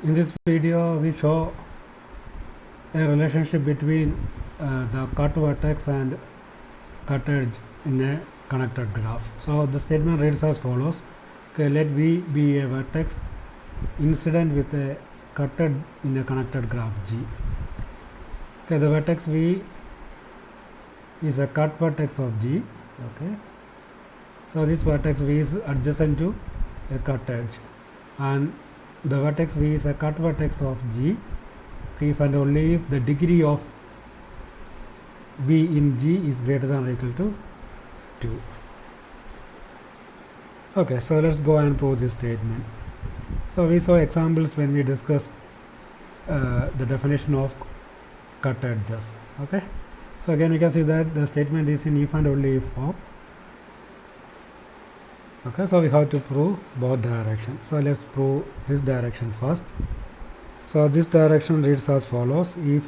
In this video, we show a relationship between the cut vertex and cut edge in a connected graph. So the statement reads as follows. Okay, let V be a vertex incident with a cut edge in a connected graph G. Okay, the vertex V is a cut vertex of G. Okay, so this vertex V is adjacent to a cut edge, and the vertex V is a cut vertex of G if and only if the degree of V in G is greater than or equal to 2. Okay, so let's go and prove this statement. So we saw examples when we discussed the definition of cut edges. Okay, so again we can see that the statement is in if and only if form. Okay, so we have to prove both directions. So let's prove this direction first. So this direction reads as follows. If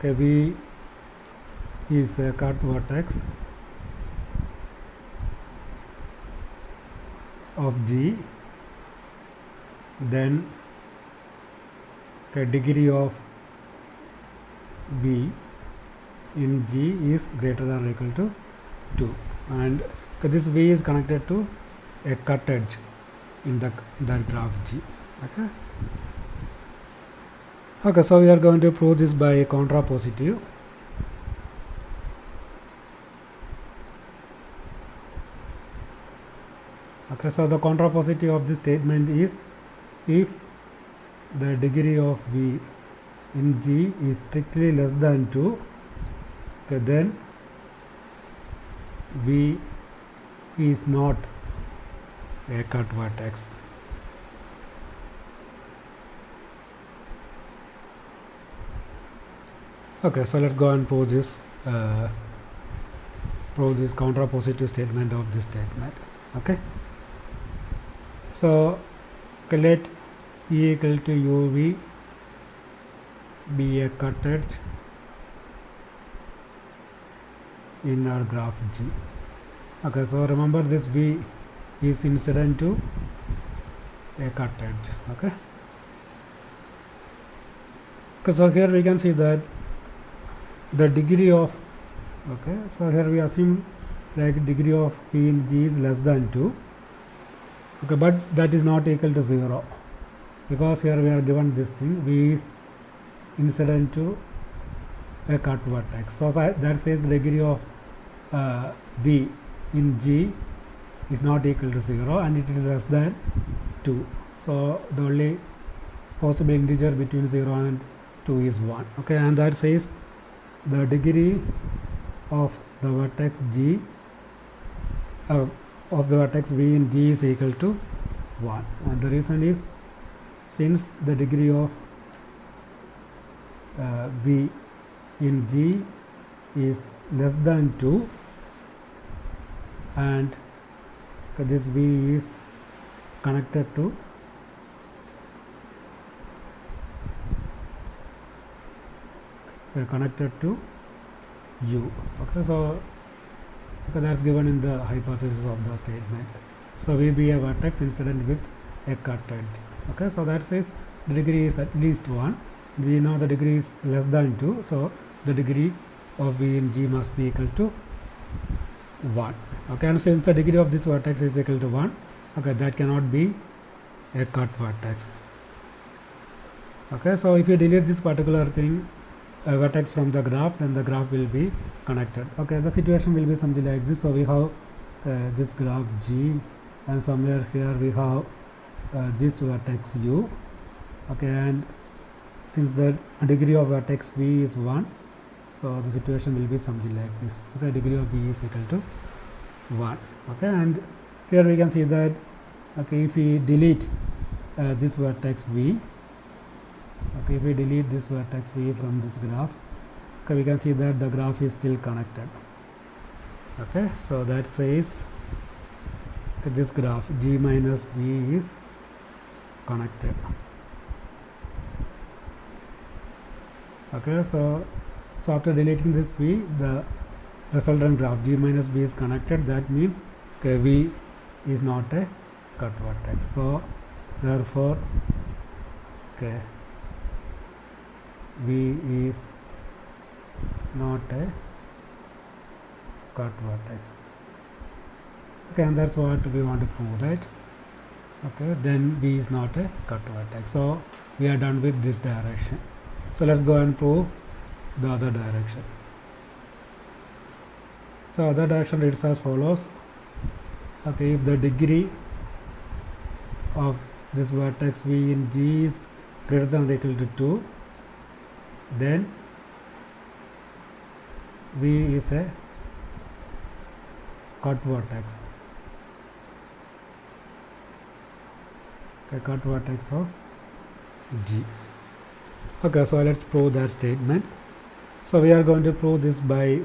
V is a cut vertex of G, then degree of V in G is greater than or equal to 2, and this V is connected to a cut edge in that graph G. Okay, so we are going to prove this by contrapositive. Okay, so the contrapositive of this statement is if the degree of V in G is strictly less than 2, okay, then V is not a cut vertex. Okay, so let's go and prove this contrapositive statement of this statement. Okay, so let E equal to UV be a cut edge in our graph G. Okay, so remember this V is incident to a cut edge. Okay, so here we can see that the degree of, okay, so here we assume like degree of V in G is less than 2. Okay, but that is not equal to 0, because here we are given this thing V is incident to a cut vertex. So that says the degree of V in G is not equal to 0 and it is less than 2. So the only possible integer between 0 and 2 is 1. Okay, and that says the degree of the vertex G of the vertex V in G is equal to 1, and the reason is since the degree of V in G is less than 2 and this V is connected to U. Okay, so that's given in the hypothesis of the statement. So V be a vertex incident with a cut edge. Okay, so that says the degree is at least 1. We know the degree is less than 2, so the degree of V in G must be equal to 1. Okay, and since the degree of this vertex is equal to 1, okay, that cannot be a cut vertex. Okay, so if you delete this particular thing, a vertex from the graph, then the graph will be connected. Okay, the situation will be something like this. So we have this graph G, and somewhere here we have this vertex U. Okay, and since the degree of vertex V is 1, so the situation will be something like this. Okay, degree of V is equal to 1. Okay, and here we can see that, okay, if we delete this vertex V, okay, if we delete this vertex V from this graph, okay, we can see that the graph is still connected. Okay, so that says this graph G minus V is connected. Okay, so after deleting this V, the resultant graph G minus V is connected. That means okay, V is not a cut vertex. So therefore okay, V is not a cut vertex. Okay, and that's what we want to prove, right? Okay, then V is not a cut vertex. So we are done with this direction. So let's go and prove the other direction. So other direction reads as follows. Okay, if the degree of this vertex V in G is greater than or equal to 2, then V is a cut vertex. Okay, cut vertex of G. Okay, so let's prove that statement. So we are going to prove this by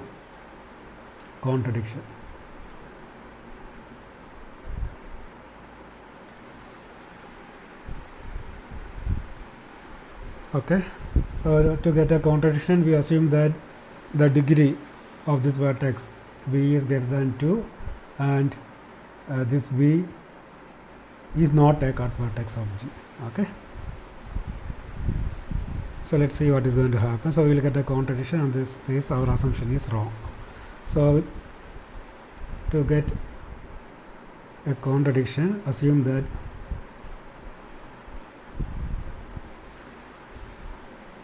contradiction. Okay, so to get a contradiction, we assume that the degree of this vertex V is greater than 2 and this V is not a cut vertex of G. Okay, so let's see what is going to happen. So we will get a contradiction, and this is our assumption is wrong. So to get a contradiction, assume that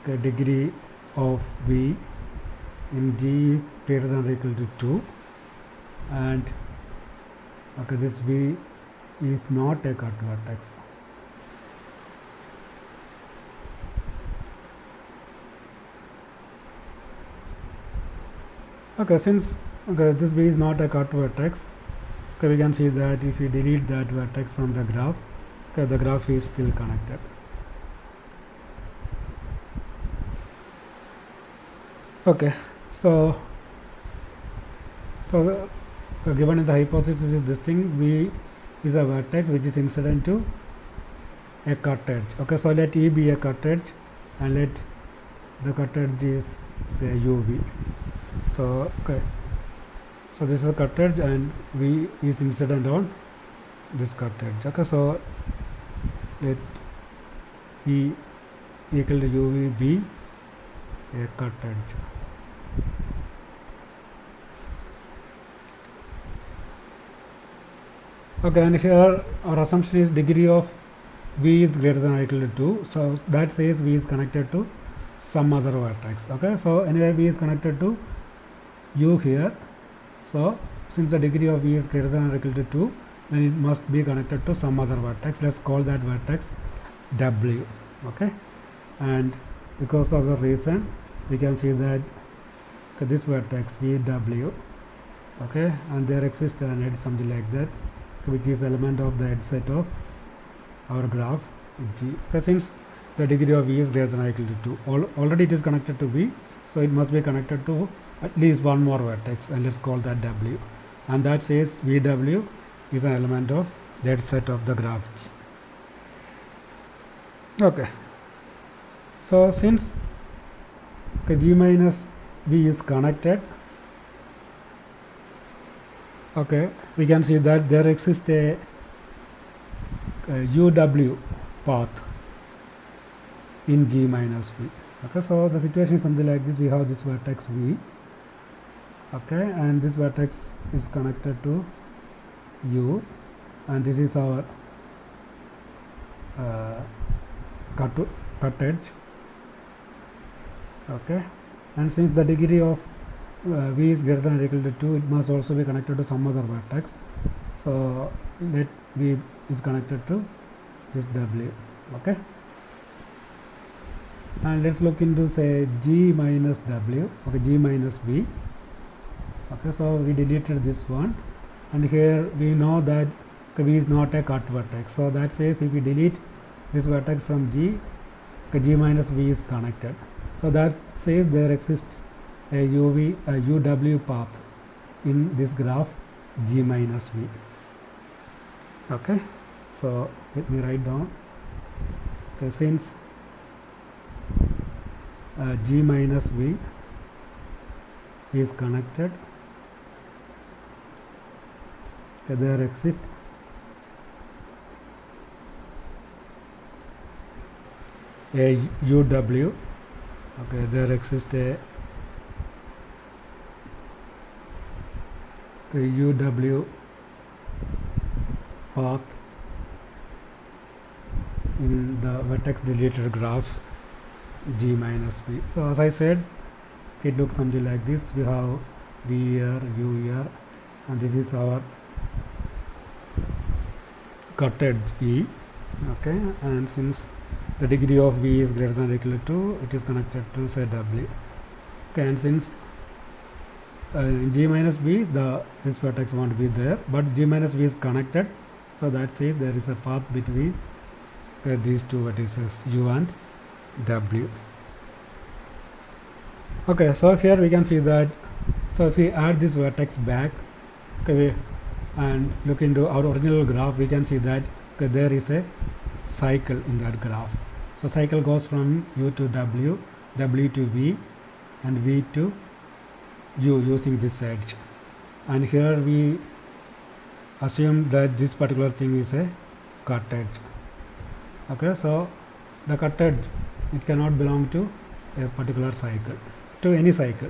the degree of V in G is greater than or equal to 2 and okay, this V is not a cut vertex. Okay, since this V is not a cut vertex, okay, we can see that if we delete that vertex from the graph, okay, the graph is still connected. Okay, so given in the hypothesis is this thing, V is a vertex which is incident to a cut edge. Okay, so let E be a cut edge and let the cut edge is say UV. So okay, so this is a cut edge and V is incident on this cut edge. Okay, so let E equal to UV be a cut edge. Okay, and here our assumption is degree of V is greater than or equal to 2. So that says V is connected to some other vertex. Okay, so anyway V is connected to U here. So since the degree of V is greater than or equal to 2, then it must be connected to some other vertex. Let's call that vertex W. Okay, and because of the reason we can see that this vertex VW, okay, and there exists an edge something like that, which is element of the edge set of our graph G. Okay, since the degree of V is greater than or equal to 2, already it is connected to V, so it must be connected to at least one more vertex, and let's call that W, and that says VW is an element of the edge set of the graph G. Okay, so since G minus V is connected, okay, we can see that there exists a UW path in G minus V. Okay, so the situation is something like this. We have this vertex V, okay, and this vertex is connected to U, and this is our cut edge. Okay, and since the degree of V is greater than or equal to 2, it must also be connected to some other vertex. So let V is connected to this W. Okay, and let's look into say G minus W. Okay, G minus V. Okay, so we deleted this one, and here we know that V is not a cut vertex. So that says if we delete this vertex from G, G minus V is connected. So that says there exists a UW path in this graph G minus V. Okay, so let me write down. Okay, since G minus V is connected, okay, there exists a UW. Okay, there exists a UW path in the vertex deleted graph G minus B. So as I said, it looks something like this. We have V here, U here, and this is our cut edge E. Okay, and since the degree of V is greater than or equal to, it is connected to say W. Okay, and since in G minus B, this vertex won't be there, but G minus B is connected, so that says there is a path between these two vertices U and W. Okay, so here we can see that, so if we add this vertex back, okay, and look into our original graph, we can see that there is a cycle in that graph. So cycle goes from U to W, W to V, and V to U using this edge. And here we assume that this particular thing is a cut edge. Okay, so the cut edge, it cannot belong to a particular cycle, to any cycle.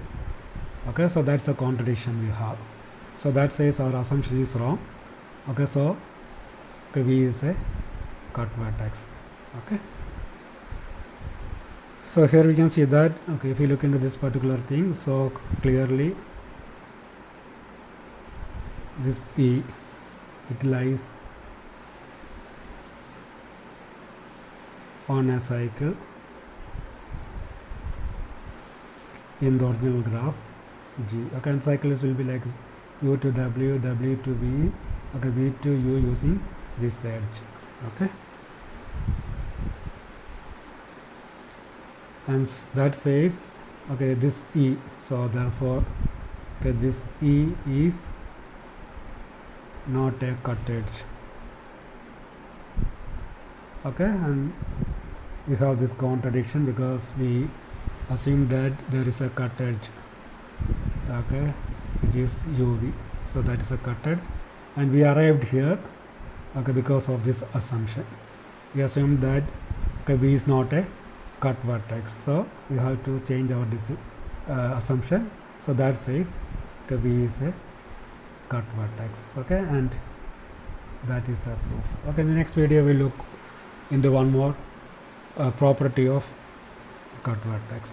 Okay, so that's the contradiction we have. So that says our assumption is wrong. Okay, so V is a cut vertex. Okay, so here we can see that, okay, if you look into this particular thing, so clearly this E, it lies on a cycle in the original graph G. Okay, and cycles will be like U to W, W to V, okay, V to U using this edge. Okay, and that says, okay, this E, so therefore, okay, this E is not a cut edge. Okay, and we have this contradiction because we assume that there is a cut edge, okay, which is UV, so that is a cut edge, and we arrived here, okay, because of this assumption. We assume that, okay, V is not a cut vertex, so we have to change our assumption. So that says, okay, V is a cut vertex. Okay, and that is the proof. Okay, in the next video we look into one more property of cut vertex.